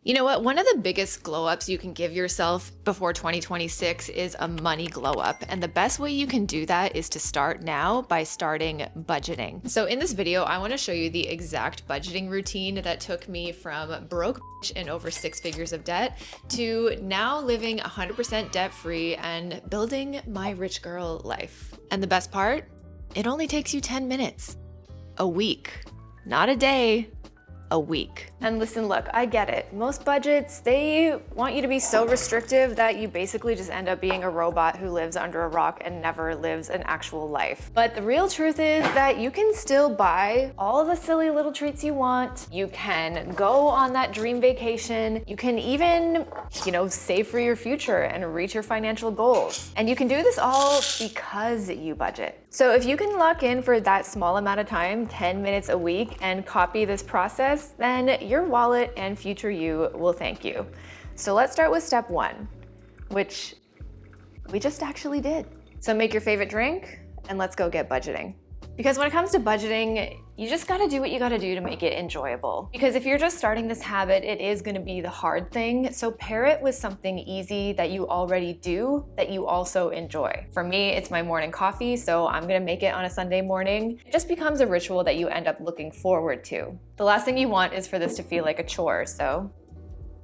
You know what? One of the biggest glow ups you can give yourself before 2026 is a money glow up. And the best way you can do that is to start now by starting budgeting. So, in this video, I want to show you the exact budgeting routine that took me from broke and over 6 figures of debt to now living 100% debt free and building my rich girl life. And the best part? It only takes you 10 minutes a week, not a day. A week. And listen, look, I get it. Most budgets, they want you to be so restrictive that you basically just end up being a robot who lives under a rock and never lives an actual life. But the real truth is that you can still buy all the silly little treats you want. You can go on that dream vacation. You can even, save for your future and reach your financial goals. And you can do this all because you budget. So if you can lock in for that small amount of time, 10 minutes a week, and copy this process, then your wallet and future you will thank you. So let's start with step 1, which we just actually did. So make your favorite drink and let's go get budgeting. Because when it comes to budgeting, you just gotta do what you gotta do to make it enjoyable. Because if you're just starting this habit, it is gonna be the hard thing. So pair it with something easy that you already do that you also enjoy. For me, it's my morning coffee, so I'm gonna make it on a Sunday morning. It just becomes a ritual that you end up looking forward to. The last thing you want is for this to feel like a chore, so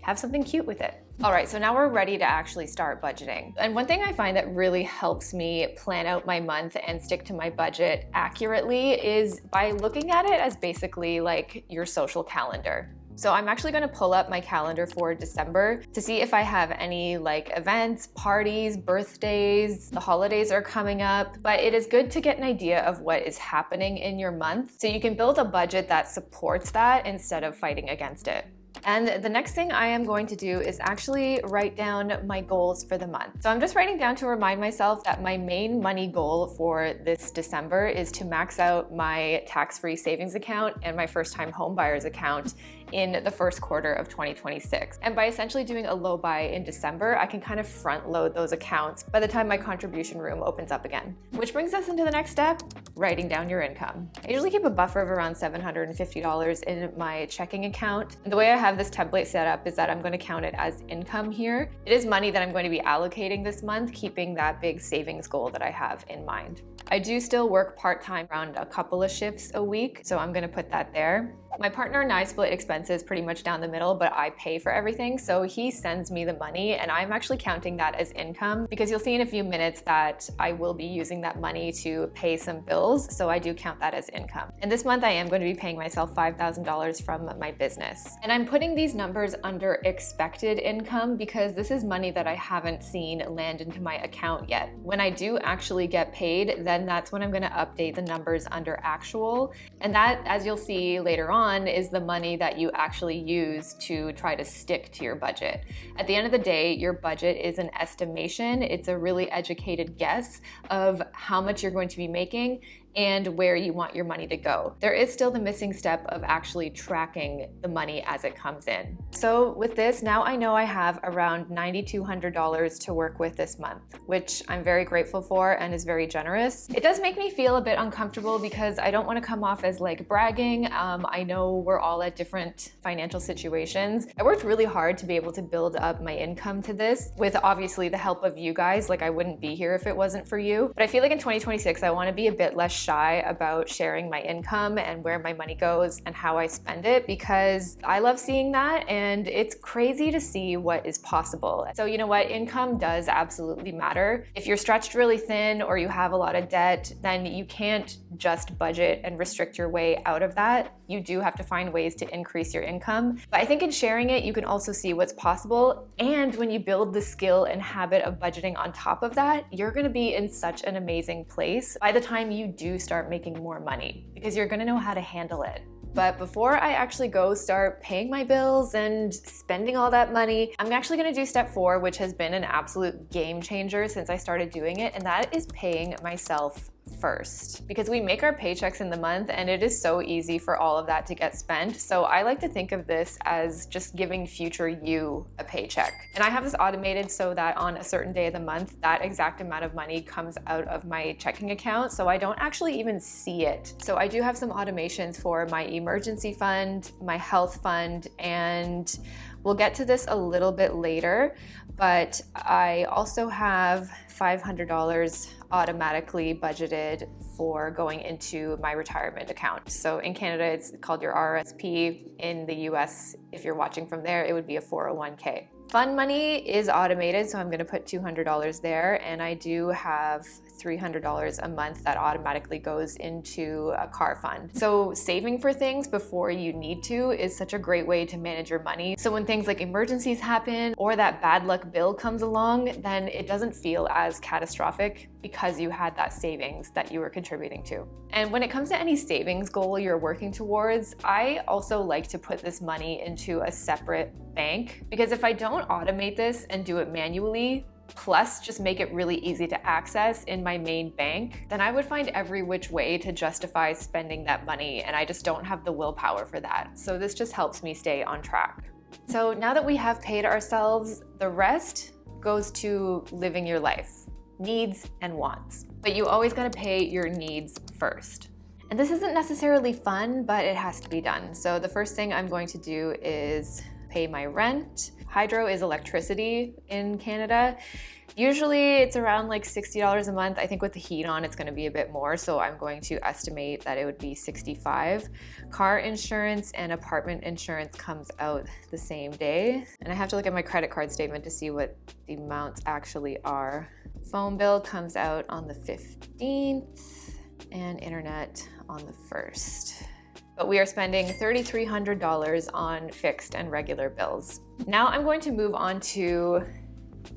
have something cute with it. All right, so now we're ready to actually start budgeting. And one thing I find that really helps me plan out my month and stick to my budget accurately is by looking at it as basically like your social calendar. So I'm actually gonna pull up my calendar for December to see if I have any events, parties, birthdays. The holidays are coming up, but it is good to get an idea of what is happening in your month so you can build a budget that supports that instead of fighting against it. And the next thing I am going to do is actually write down my goals for the month. So I'm just writing down to remind myself that my main money goal for this December is to max out my tax-free savings account and my first-time home buyer's account in the first quarter of 2026. And by essentially doing a low buy in December, I can kind of front load those accounts by the time my contribution room opens up again. Which brings us into the next step, writing down your income. I usually keep a buffer of around $750 in my checking account. And the way I have this template set up is that I'm going to count it as income here. It is money that I'm going to be allocating this month, keeping that big savings goal that I have in mind. I do still work part-time around a couple of shifts a week, so I'm gonna put that there. My partner and I split expenses pretty much down the middle, but I pay for everything, so he sends me the money, and I'm actually counting that as income because you'll see in a few minutes that I will be using that money to pay some bills, so I do count that as income. And this month I am going to be paying myself $5,000 from my business. And I'm putting these numbers under expected income because this is money that I haven't seen land into my account yet. When I do actually get paid, then that's when I'm going to update the numbers under actual. And that, as you'll see later on, is the money that you actually use to try to stick to your budget. At the end of the day, your budget is an estimation. It's a really educated guess of how much you're going to be making and where you want your money to go. There is still the missing step of actually tracking the money as it comes in. So with this, now I know I have around $9,200 to work with this month, which I'm very grateful for and is very generous. It does make me feel a bit uncomfortable because I don't want to come off as bragging. I know we're all at different financial situations. I worked really hard to be able to build up my income to this with obviously the help of you guys. I wouldn't be here if it wasn't for you. But I feel like in 2026, I want to be a bit less shy about sharing my income and where my money goes and how I spend it because I love seeing that and it's crazy to see what is possible. So you know what? Income does absolutely matter. If you're stretched really thin or you have a lot of debt, then you can't just budget and restrict your way out of that. You do have to find ways to increase your income. But I think in sharing it, you can also see what's possible. And when you build the skill and habit of budgeting on top of that, you're gonna be in such an amazing place by the time you do start making more money because you're gonna know how to handle it. But before I actually go start paying my bills and spending all that money, I'm actually gonna do step 4, which has been an absolute game changer since I started doing it, and that is paying myself first. Because we make our paychecks in the month and it is so easy for all of that to get spent. So I like to think of this as just giving future you a paycheck. And I have this automated so that on a certain day of the month, that exact amount of money comes out of my checking account. So I don't actually even see it. So I do have some automations for my emergency fund, my health fund, and We'll get to this a little bit later, but I also have $500 automatically budgeted for going into my retirement account. So in Canada, it's called your RRSP. In the US, if you're watching from there, it would be a 401k. Fund money is automated, so I'm gonna put $200 there, and I do have $300 a month that automatically goes into a car fund. So saving for things before you need to is such a great way to manage your money. So when things like emergencies happen or that bad luck bill comes along, then it doesn't feel as catastrophic because you had that savings that you were contributing to. And when it comes to any savings goal you're working towards, I also like to put this money into a separate bank, because if I don't automate this and do it manually, plus just make it really easy to access in my main bank, then I would find every which way to justify spending that money, and I just don't have the willpower for that. So this just helps me stay on track. So now that we have paid ourselves, the rest goes to living your life, needs and wants. But you always gotta pay your needs first. And this isn't necessarily fun, but it has to be done. So the first thing I'm going to do is pay my rent. Hydro is electricity in Canada. Usually it's around like $60 a month. I think with the heat on, it's gonna be a bit more. So I'm going to estimate that it would be $65. Car insurance and apartment insurance comes out the same day. And I have to look at my credit card statement to see what the amounts actually are. Phone bill comes out on the 15th and internet on the 1st. But we are spending $3,300 on fixed and regular bills. Now I'm going to move on to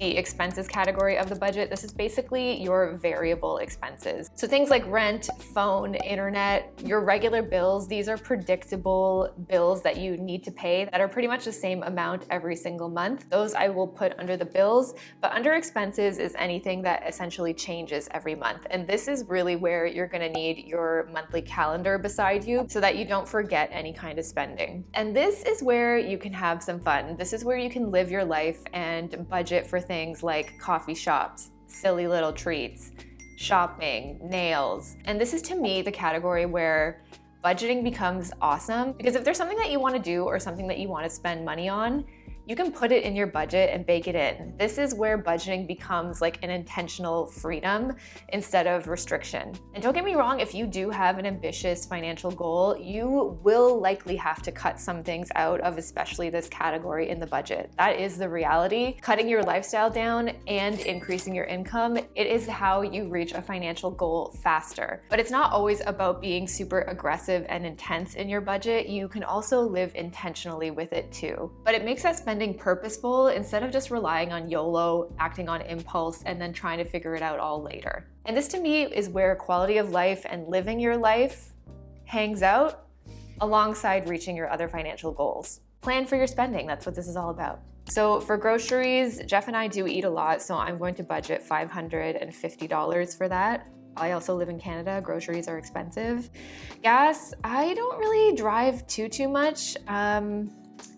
the expenses category of the budget. This is basically your variable expenses. So things like rent, phone, internet, your regular bills, these are predictable bills that you need to pay that are pretty much the same amount every single month. Those I will put under the bills, but under expenses is anything that essentially changes every month. And this is really where you're gonna need your monthly calendar beside you so that you don't forget any kind of spending. And this is where you can have some fun. This is where you can live your life and budget for things like coffee shops, silly little treats, shopping, nails. And this is, to me, the category where budgeting becomes awesome, because if there's something that you want to do or something that you want to spend money on, you can put it in your budget and bake it in. This is where budgeting becomes like an intentional freedom instead of restriction. And don't get me wrong, if you do have an ambitious financial goal, you will likely have to cut some things out of especially this category in the budget. That is the reality. Cutting your lifestyle down and increasing your income, it is how you reach a financial goal faster. But it's not always about being super aggressive and intense in your budget. You can also live intentionally with it too. But it makes that spending purposeful instead of just relying on YOLO, acting on impulse, and then trying to figure it out all later. And this, to me, is where quality of life and living your life hangs out alongside reaching your other financial goals. Plan for your spending, that's what this is all about. So for groceries, Jeff and I do eat a lot, so I'm going to budget $550 for that. I also live in Canada, groceries are expensive. Gas, I don't really drive too much.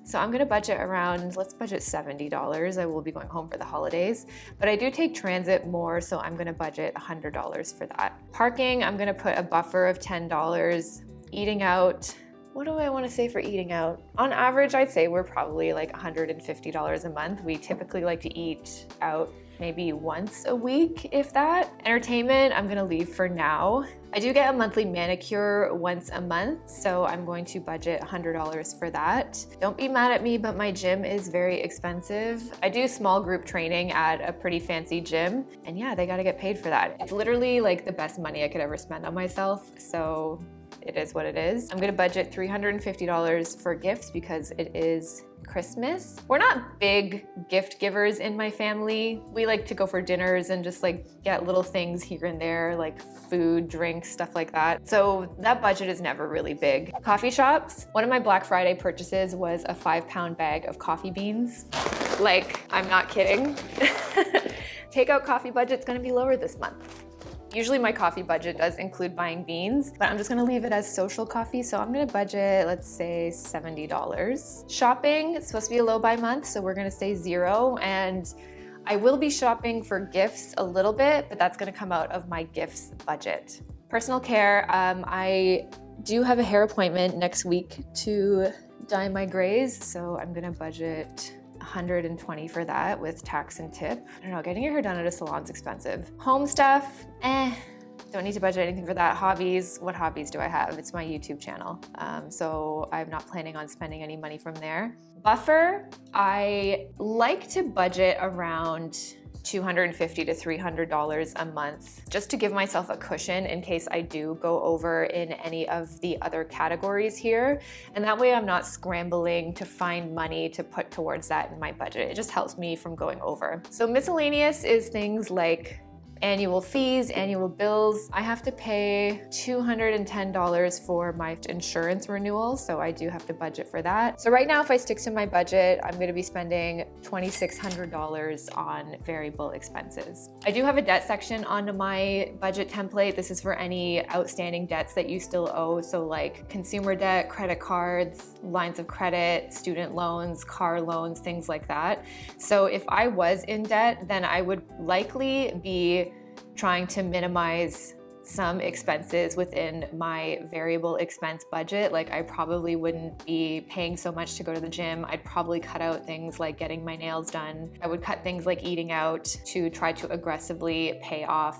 So I'm gonna budget around, let's budget $70. I will be going home for the holidays, but I do take transit more, so I'm gonna budget $100 for that. Parking, I'm gonna put a buffer of $10. Eating out, what do I wanna say for eating out? On average, I'd say we're probably like $150 a month. We typically like to eat out maybe once a week, if that. Entertainment, I'm gonna leave for now. I do get a monthly manicure once a month, so I'm going to budget $100 for that. Don't be mad at me, but my gym is very expensive. I do small group training at a pretty fancy gym, and yeah, they gotta get paid for that. It's literally like the best money I could ever spend on myself, so it is what it is. I'm gonna budget $350 for gifts because it is Christmas. We're not big gift givers in my family. We like to go for dinners and just like get little things here and there, like food, drinks, stuff like that. So that budget is never really big. Coffee shops. One of my Black Friday purchases was a 5-pound bag of coffee beans. Like, I'm not kidding. Takeout coffee budget's gonna be lower this month. Usually my coffee budget does include buying beans, but I'm just gonna leave it as social coffee. So I'm gonna budget, let's say $70. Shopping, it's supposed to be a low buy month, so we're gonna say 0. And I will be shopping for gifts a little bit, but that's gonna come out of my gifts budget. Personal care, I do have a hair appointment next week to dye my grays, so I'm gonna budget 120 for that with tax and tip. I don't know, getting your hair done at a salon's expensive. Home stuff, don't need to budget anything for that. Hobbies, what hobbies do I have? It's my YouTube channel. So I'm not planning on spending any money from there. Buffer, I like to budget around $250 to $300 a month just to give myself a cushion in case I do go over in any of the other categories here. And that way I'm not scrambling to find money to put towards that in my budget. It just helps me from going over. So miscellaneous is things like annual fees, annual bills. I have to pay $210 for my insurance renewal, so I do have to budget for that. So right now, if I stick to my budget, I'm gonna be spending $2,600 on variable expenses. I do have a debt section on my budget template. This is for any outstanding debts that you still owe, so like consumer debt, credit cards, lines of credit, student loans, car loans, things like that. So if I was in debt, then I would likely be trying to minimize some expenses within my variable expense budget. Like I probably wouldn't be paying so much to go to the gym. I'd probably cut out things like getting my nails done. I would cut things like eating out to try to aggressively pay off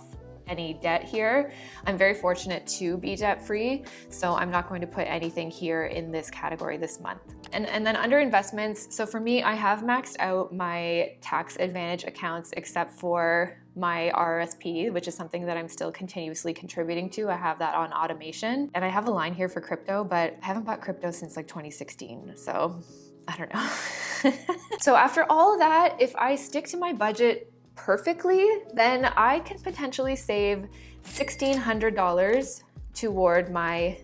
any debt here. I'm very fortunate to be debt-free, so I'm not going to put anything here in this category this month. And then under investments, so for me, I have maxed out my tax advantage accounts except for my RRSP, which is something that I'm still continuously contributing to. I have that on automation, and I have a line here for crypto, but I haven't bought crypto since like 2016, so I don't know. So after all of that, if I stick to my budget perfectly, then I can potentially save $1,600 toward my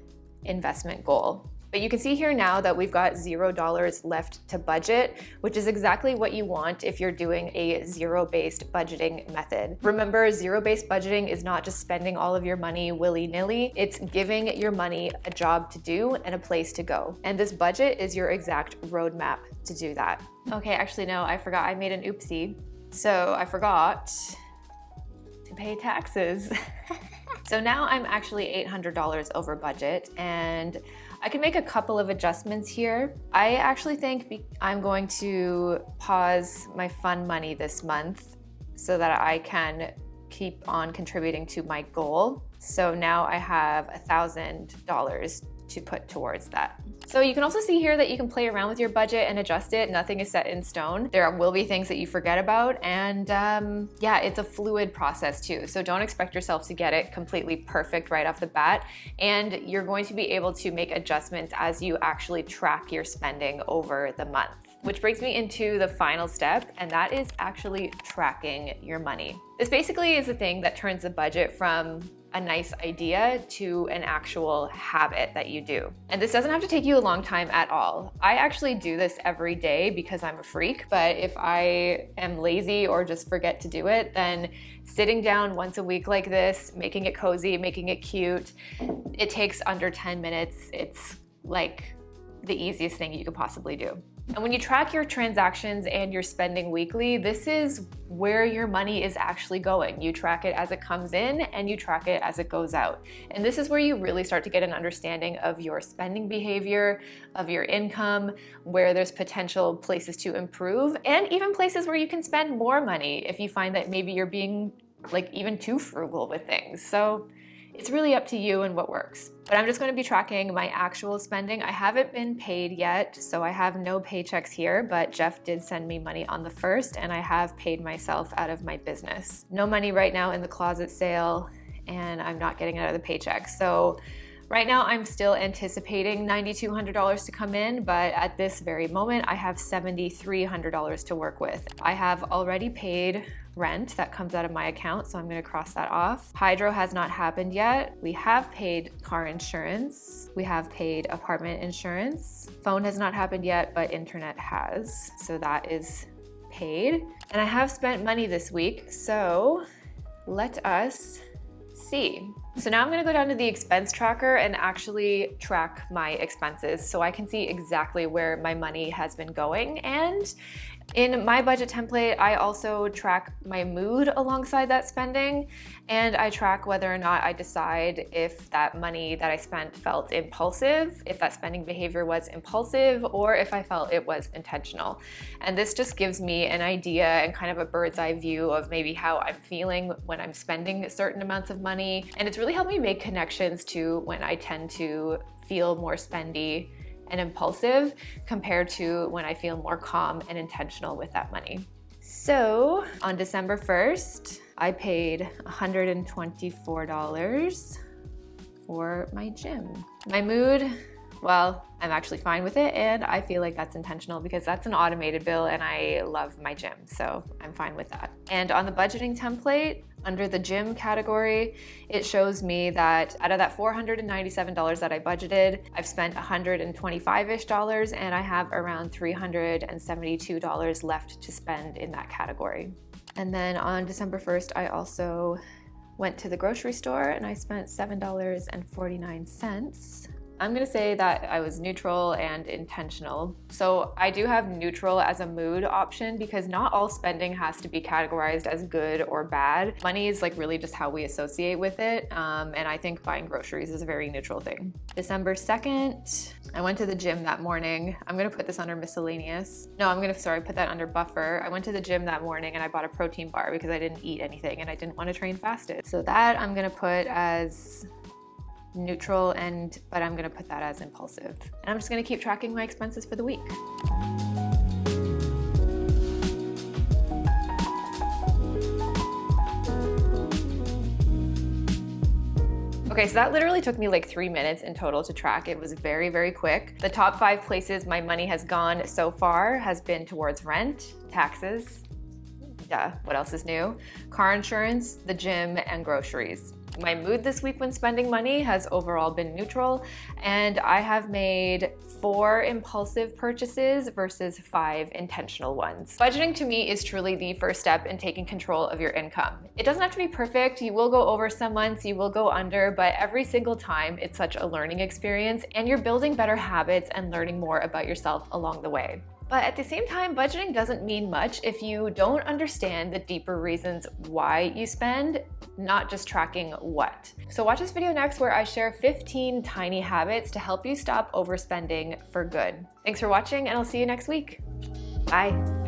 investment goal. But you can see here now that we've got $0 left to budget, which is exactly what you want if you're doing a zero-based budgeting method. Remember, zero-based budgeting is not just spending all of your money willy-nilly, it's giving your money a job to do and a place to go. And this budget is your exact roadmap to do that. Okay, actually no, I forgot, I made an oopsie. So I forgot to pay taxes. So now I'm actually $800 over budget, and I can make a couple of adjustments here. I actually think I'm going to pause my fund money this month so that I can keep on contributing to my goal. So now I have $1,000 to put towards that. So you can also see here that you can play around with your budget and adjust it. Nothing is set in stone. There will be things that you forget about, and yeah, it's a fluid process too. So don't expect yourself to get it completely perfect right off the bat, and you're going to be able to make adjustments as you actually track your spending over the month. Which brings me into the final step, and that is actually tracking your money. This basically is the thing that turns the budget from a nice idea to an actual habit that you do. And this doesn't have to take you a long time at all. I actually do this every day because I'm a freak, but if I am lazy or just forget to do it, then sitting down once a week like this, making it cozy, making it cute, it takes under 10 minutes. It's like the easiest thing you could possibly do. And when you track your transactions and your spending weekly, this is where your money is actually going. You track it as it comes in and you track it as it goes out. And this is where you really start to get an understanding of your spending behavior, of your income, where there's potential places to improve, and even places where you can spend more money if you find that maybe you're being like even too frugal with things. So it's really up to you and what works. But I'm just going to be tracking my actual spending. I haven't been paid yet, so I have no paychecks here, but Jeff did send me money on the 1st, and I have paid myself out of my business. No money right now in the closet sale, and I'm not getting out of the paycheck. So right now I'm still anticipating $9,200 to come in, but at this very moment, I have $7,300 to work with. I have already paid rent that comes out of my account, so I'm gonna cross that off. Hydro has not happened yet. We have paid car insurance. We have paid apartment insurance. Phone has not happened yet, but internet has, so that is paid. And I have spent money this week, so let us see. So now I'm gonna go down to the expense tracker and actually track my expenses so I can see exactly where my money has been going. And In my budget template, I also track my mood alongside that spending, and I track whether or not I decide if that money that I spent felt impulsive, if that spending behavior was impulsive, or if I felt it was intentional. And this just gives me an idea and kind of a bird's eye view of maybe how I'm feeling when I'm spending certain amounts of money. And it's really helped me make connections to when I tend to feel more spendy and impulsive compared to when I feel more calm and intentional with that money. So on December 1st, I paid $124 for my gym. My mood, well, I'm actually fine with it, and I feel like that's intentional because that's an automated bill and I love my gym, so I'm fine with that. And on the budgeting template, under the gym category, it shows me that out of that $497 that I budgeted, I've spent $125-ish, and I have around $372 left to spend in that category. And then on December 1st, I also went to the grocery store and I spent $7.49. I'm gonna say that I was neutral and intentional. So I do have neutral as a mood option because not all spending has to be categorized as good or bad. Money is like really just how we associate with it. And I think buying groceries is a very neutral thing. December 2nd, I went to the gym that morning. I'm gonna put this under miscellaneous. No, put that under buffer. I went to the gym that morning and I bought a protein bar because I didn't eat anything and I didn't want to train fasted. So that I'm gonna put as neutral, but I'm gonna put that as impulsive. And I'm just gonna keep tracking my expenses for the week. Okay, so that literally took me like 3 minutes in total to track. It was very, very quick. The top 5 places my money has gone so far has been towards rent, taxes, duh, what else is new? Car insurance, the gym, and groceries. My mood this week when spending money has overall been neutral, and I have made 4 impulsive purchases versus 5 intentional ones. Budgeting to me is truly the first step in taking control of your income. It doesn't have to be perfect. You will go over some months, you will go under, but every single time it's such a learning experience, and you're building better habits and learning more about yourself along the way. But at the same time, budgeting doesn't mean much if you don't understand the deeper reasons why you spend, not just tracking what. So watch this video next where I share 15 tiny habits to help you stop overspending for good. Thanks for watching, and I'll see you next week. Bye.